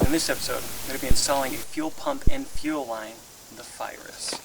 In this episode, I'm going to be installing a fuel pump and fuel line, the Firus.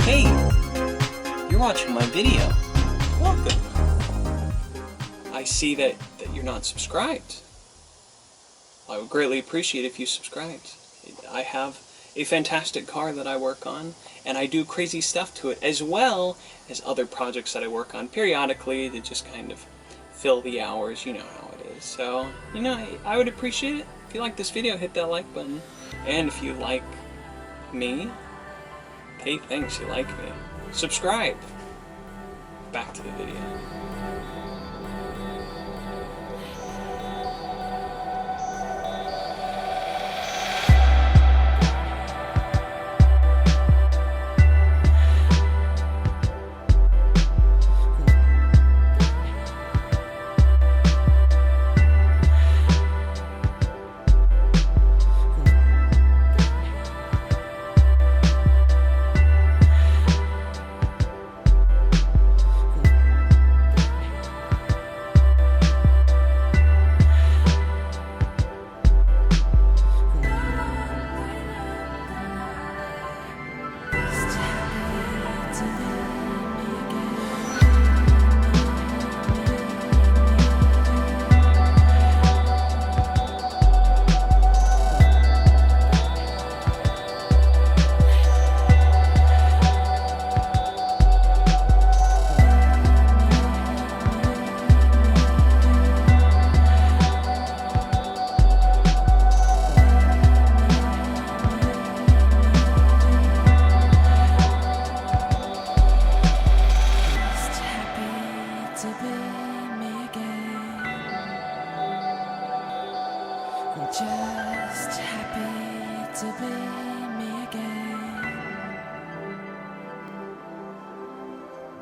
Hey, you're watching my video. Welcome. I see that you're not subscribed. I would greatly appreciate if you subscribed. I have a fantastic car that I work on, and I do crazy stuff to it, as well as other projects that I work on periodically that just kind of fill the hours. You know how it is. So, I would appreciate it. If you like this video, hit that like button. And if you like me, hey, thanks, you like me, subscribe. Back to the video. be me again. I'm just happy to be me again.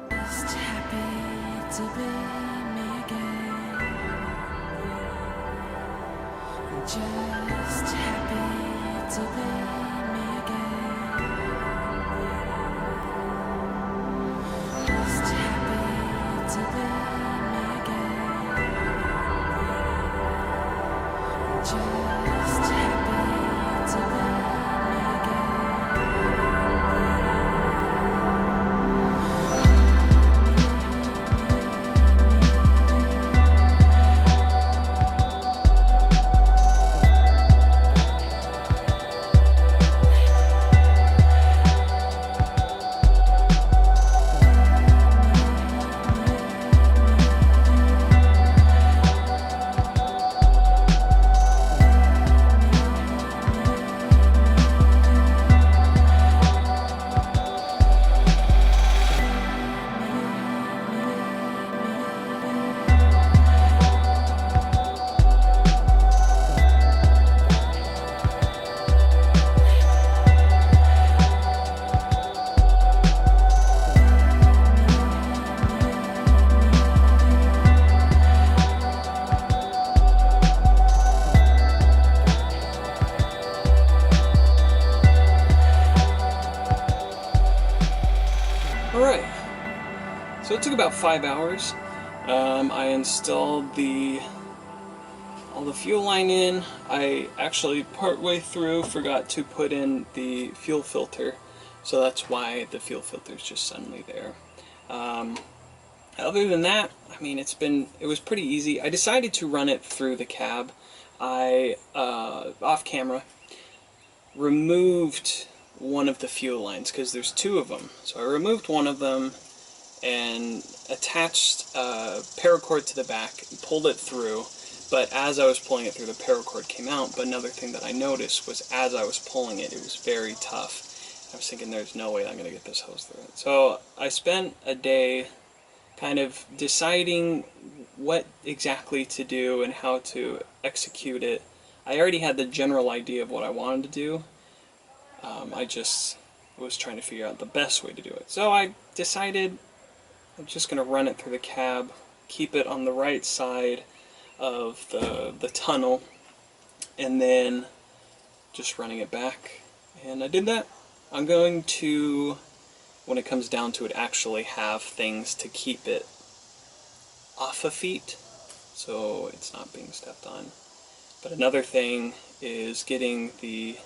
Just happy to be me again. I'm just happy to be me again. Just happy to be me again. Just happy to be me Alright, so it took about 5 hours. I installed all the fuel line in. I actually partway through forgot to put in the fuel filter, so that's why the fuel filter is just suddenly there. Other than that, I mean, it was pretty easy. I decided to run it through the cab. I, off camera, removed one of the fuel lines, because there's 2 of them. So I removed one of them and attached a paracord to the back and pulled it through, but as I was pulling it through, the paracord came out. But another thing that I noticed was as I was pulling it, it was very tough. I was thinking, there's no way I'm going to get this hose through it. So I spent a day kind of deciding what exactly to do and how to execute it. I already had the general idea of what I wanted to do. I just was trying to figure out the best way to do it. So I decided I'm just going to run it through the cab, keep it on the right side of the tunnel, and then just running it back. And I did that. I'm going to, when it comes down to it, actually have things to keep it off of feet, so it's not being stepped on. But another thing is getting the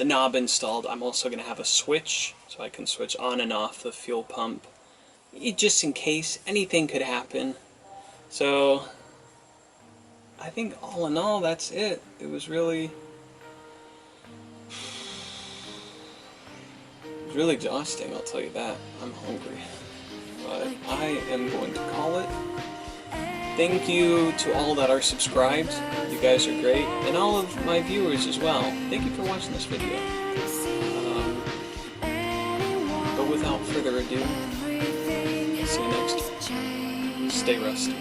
knob installed. I'm also going to have a switch, so I can switch on and off the fuel pump, just in case anything could happen. So I think all in all, that's it. It was really exhausting, I'll tell you that. I'm hungry. But I am going to call it. Thank you to all that are subscribed. You guys are great. And all of my viewers as well. Thank you for watching this video. But without further ado, see you next time. Stay rusty.